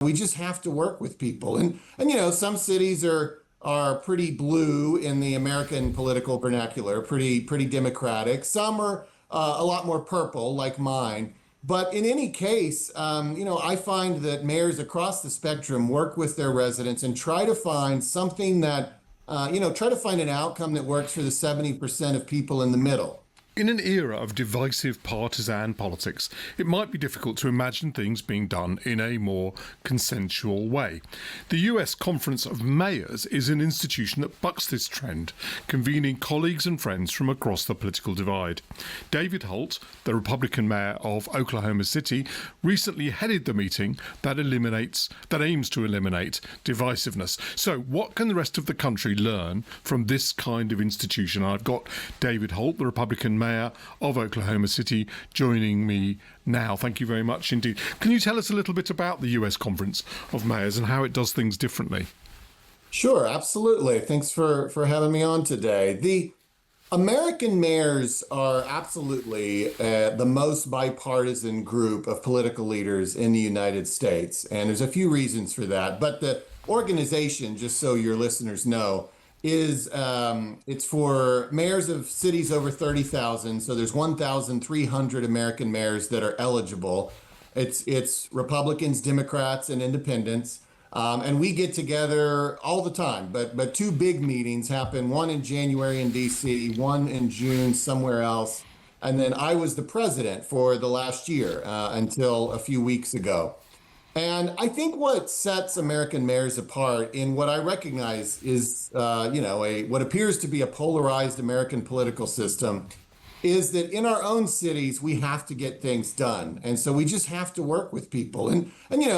We just have to work with people. And some cities are pretty blue in the American political vernacular, pretty democratic. Some are a lot more purple, like mine. But in any case, I find that mayors across the spectrum work with their residents and try to find something that, try to find an outcome that works for the 70% of people in the middle. In an era of divisive partisan politics, it might be difficult to imagine things being done in a more consensual way. The US Conference of Mayors is an institution that bucks this trend, convening colleagues and friends from across the political divide. David Holt, the Republican mayor of Oklahoma City, recently headed the meeting that aims to eliminate divisiveness. So what can the rest of the country learn from this kind of institution? I've got David Holt, the Republican mayor of Oklahoma City, joining me now. Thank you very much indeed. Can you tell us a little bit about the US Conference of Mayors and how it does things differently? Sure, absolutely. Thanks for having me on today. The American mayors are absolutely the most bipartisan group of political leaders in the United States. And there's a few reasons for that. But the organization, just so your listeners know, is it's for mayors of cities over 30,000. So there's 1,300 American mayors that are eligible. It's Republicans, Democrats, and independents. And we get together all the time, but two big meetings happen, one in January in DC, one in June somewhere else. And then I was the president for the last year until a few weeks ago. And I think what sets American mayors apart in what I recognize is, what appears to be a polarized American political system is that in our own cities, we have to get things done. And so we just have to work with people. And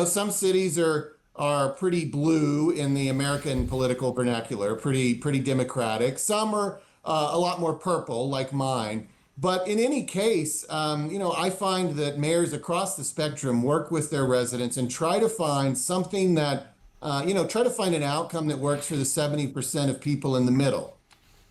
some cities are pretty blue in the American political vernacular, pretty democratic. Some are a lot more purple, like mine. But in any case, I find that mayors across the spectrum work with their residents and try to find something that, try to find an outcome that works for the 70% of people in the middle.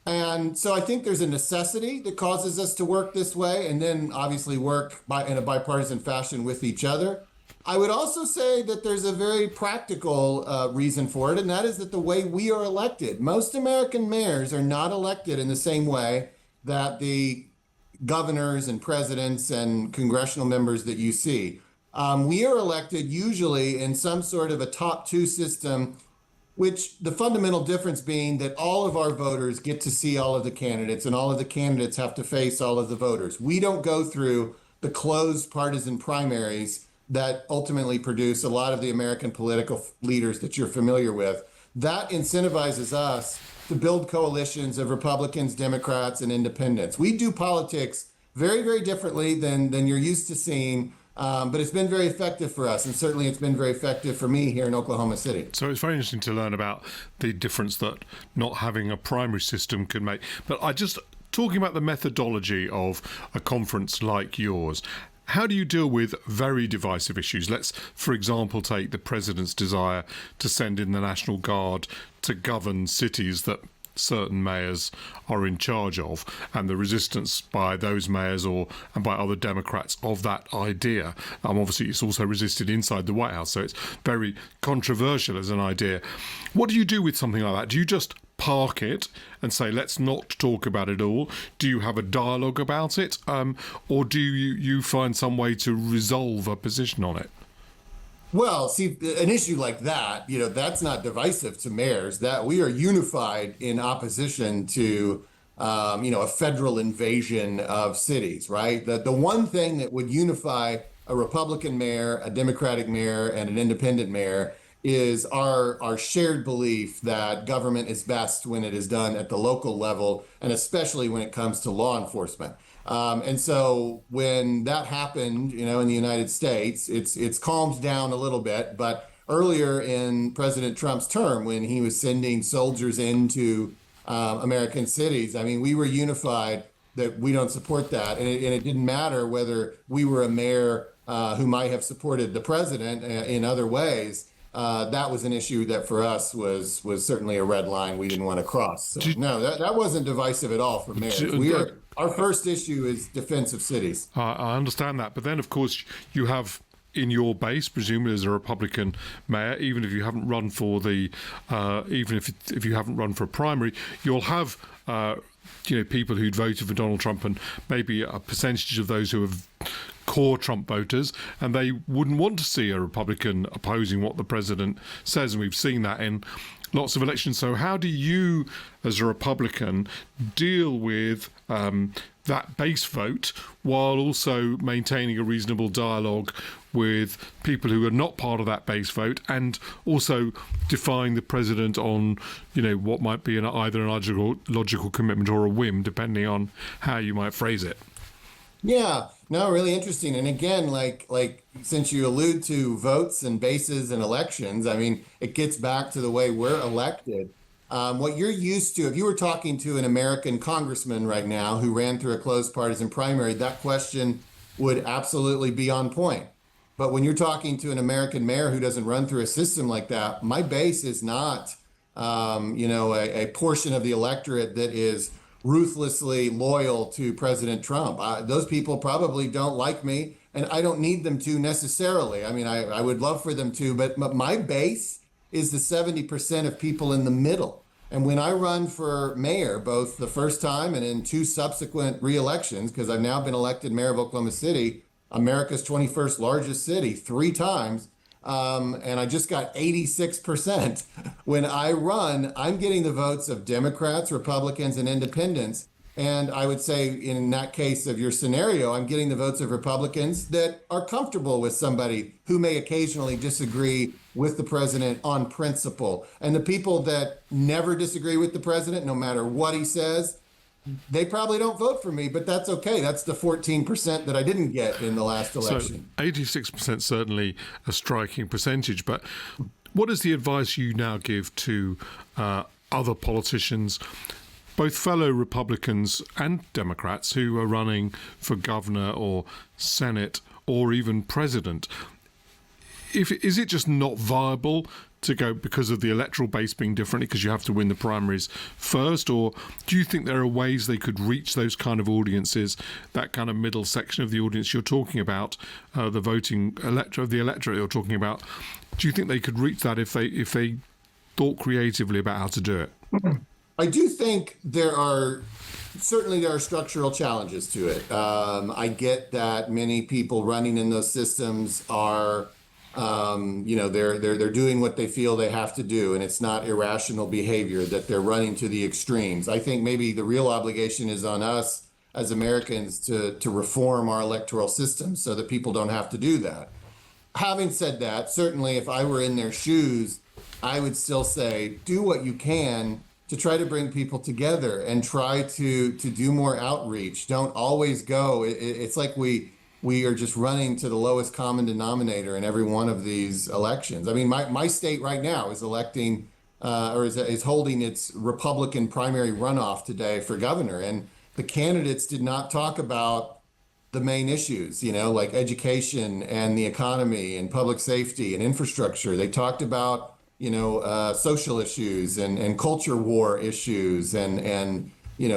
And so I think there's a necessity that causes us to work this way and then obviously work in a bipartisan fashion with each other. I would also say that there's a very practical reason for it, and that is that the way we are elected. Most American mayors are not elected in the same way that the governors and presidents and congressional members that you see. We are elected usually in some sort of a top two system, which the fundamental difference being that all of our voters get to see all of the candidates and all of the candidates have to face all of the voters. We don't go through the closed partisan primaries that ultimately produce a lot of the American political leaders that you're familiar with. That incentivizes us to build coalitions of Republicans, Democrats, and independents. We do politics very, very differently than you're used to seeing, but it's been very effective for us, and certainly it's been very effective for me here in Oklahoma City. So it's very interesting to learn about the difference that not having a primary system can make. But talking about the methodology of a conference like yours, how do you deal with very divisive issues? Let's, for example, take the president's desire to send in the National Guard to govern cities that certain mayors are in charge of, and the resistance by those mayors and by other Democrats of that idea. Obviously, it's also resisted inside the White House, so it's very controversial as an idea. What do you do with something like that? Do you just park it and say, let's not talk about it all? Do you have a dialogue about it? Or do you find some way to resolve a position on it? Well, see, an issue like that, that's not divisive to mayors. That we are unified in opposition to, a federal invasion of cities, right? The one thing that would unify a Republican mayor, a Democratic mayor, and an independent mayor is our shared belief that government is best when it is done at the local level, and especially when it comes to law enforcement. And so when that happened, in the United States, it's calmed down a little bit. But earlier in President Trump's term, when he was sending soldiers into American cities, we were unified that we don't support that. And it didn't matter whether we were a mayor who might have supported the president in other ways. That was an issue that for us was certainly a red line we didn't want to cross. So, no, that wasn't divisive at all for mayors. Our first issue is defense of cities. I understand that. But then, of course, you have in your base, presumably as a Republican mayor, even if you haven't run for even if you haven't run for a primary, you'll have people who'd voted for Donald Trump, and maybe a percentage of those who have core Trump voters, and they wouldn't want to see a Republican opposing what the president says, and we've seen that in lots of elections. So how do you, as a Republican, deal with that base vote while also maintaining a reasonable dialogue with people who are not part of that base vote, and also defying the president on, what might be either an logical commitment or a whim, depending on how you might phrase it? Yeah, no, really interesting. And again, like since you allude to votes and bases and elections, I mean, it gets back to the way we're elected. What you're used to, if you were talking to an American congressman right now who ran through a closed partisan primary, that question would absolutely be on point. But when you're talking to an American mayor who doesn't run through a system like that, my base is not, a portion of the electorate that is ruthlessly loyal to President Trump. Those people probably don't like me, and I don't need them to necessarily. I mean, I would love for them to, but my base is the 70% of people in the middle. And when I run for mayor, both the first time and in 2 subsequent re-elections, because I've now been elected mayor of Oklahoma City, America's 21st largest city, 3 times, and I just got 86%. When I run, I'm getting the votes of Democrats, Republicans, and independents. And I would say in that case of your scenario, I'm getting the votes of Republicans that are comfortable with somebody who may occasionally disagree with the president on principle. And the people that never disagree with the president, no matter what he says, they probably don't vote for me, but that's okay. That's the 14% that I didn't get in the last election. So 86% certainly a striking percentage. But what is the advice you now give to other politicians, both fellow Republicans and Democrats who are running for governor or Senate or even president? Is it just not viable to go because of the electoral base being differently, because you have to win the primaries first? Or do you think there are ways they could reach those kind of audiences, that kind of middle section of the audience you're talking about, the voting the electorate you're talking about? Do you think they could reach that if they thought creatively about how to do it? I do think there are structural challenges to it. I get that many people running in those systems are they're doing what they feel they have to do, and it's not irrational behavior that they're running to the extremes. I think maybe the real obligation is on us as Americans to reform our electoral system so that people don't have to do that. Having said that, certainly if I were in their shoes, I would still say do what you can to try to bring people together and try to do more outreach. Don't always go. It's like we are just running to the lowest common denominator in every one of these elections. I mean, my state right now is electing is holding its Republican primary runoff today for governor. And the candidates did not talk about the main issues, like education and the economy and public safety and infrastructure. They talked about, social issues and culture war issues and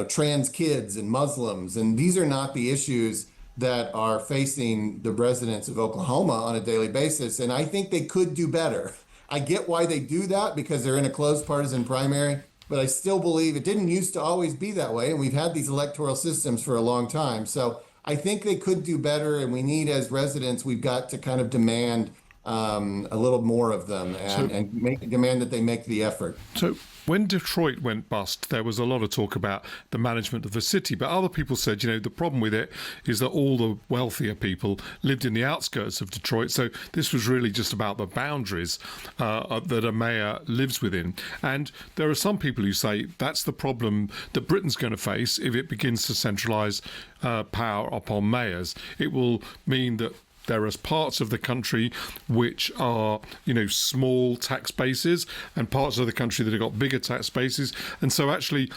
trans kids and Muslims. And these are not the issues that are facing the residents of Oklahoma on a daily basis. And I think they could do better. I get why they do that because they're in a closed partisan primary, but I still believe it didn't used to always be that way. And we've had these electoral systems for a long time. So I think they could do better. And we need, as residents, we've got to kind of demand a little more of them and demand that they make the effort. So when Detroit went bust, there was a lot of talk about the management of the city, but other people said, the problem with it is that all the wealthier people lived in the outskirts of Detroit. So this was really just about the boundaries that a mayor lives within. And there are some people who say that's the problem that Britain's going to face if it begins to centralise power upon mayors. It will mean that there are parts of the country which are, small tax bases and parts of the country that have got bigger tax bases. And so actually,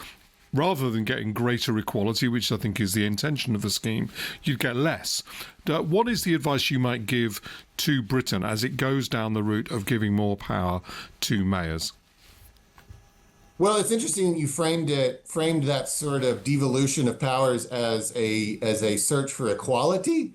rather than getting greater equality, which I think is the intention of the scheme, you'd get less. What is the advice you might give to Britain as it goes down the route of giving more power to mayors? Well, it's interesting you framed that sort of devolution of powers as a search for equality.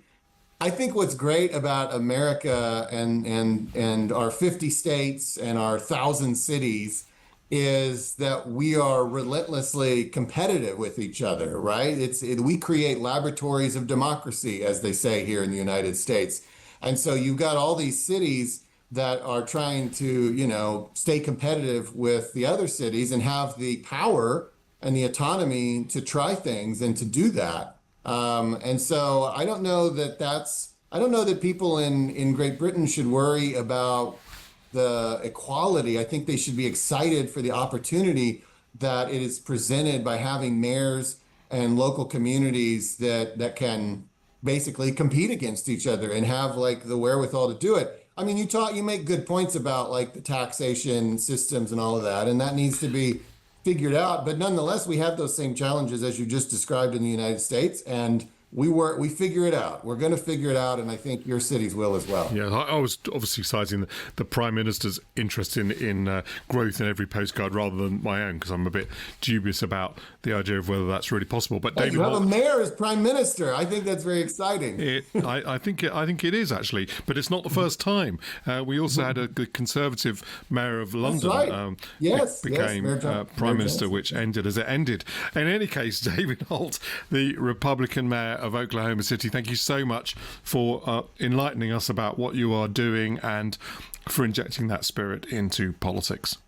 I think what's great about America and our 50 states and our 1,000 cities is that we are relentlessly competitive with each other, right? We create laboratories of democracy, as they say here in the United States. And so you've got all these cities that are trying to, stay competitive with the other cities and have the power and the autonomy to try things and to do that. And so I don't know that people in Great Britain should worry about the equality. I think they should be excited for the opportunity that it is presented by having mayors and local communities that can basically compete against each other and have like the wherewithal to do it. I mean, you make good points about like the taxation systems and all of that, and that needs to be figured out. But nonetheless, we have those same challenges as you just described in the United States, and we figure it out. We're going to figure it out, and I think your cities will as well. Yeah, I was obviously citing the Prime Minister's interest in growth in every postcard rather than my own, because I'm a bit dubious about the idea of whether that's really possible. But David You have Holt, a mayor as Prime Minister. I think that's very exciting. I think it is actually, but it's not the first time. We also had a Conservative mayor of London right. became Mayor Prime Minister, Johnson. which ended as it ended. In any case, David Holt, the Republican mayor of Oklahoma City, thank you so much for enlightening us about what you are doing and for injecting that spirit into politics.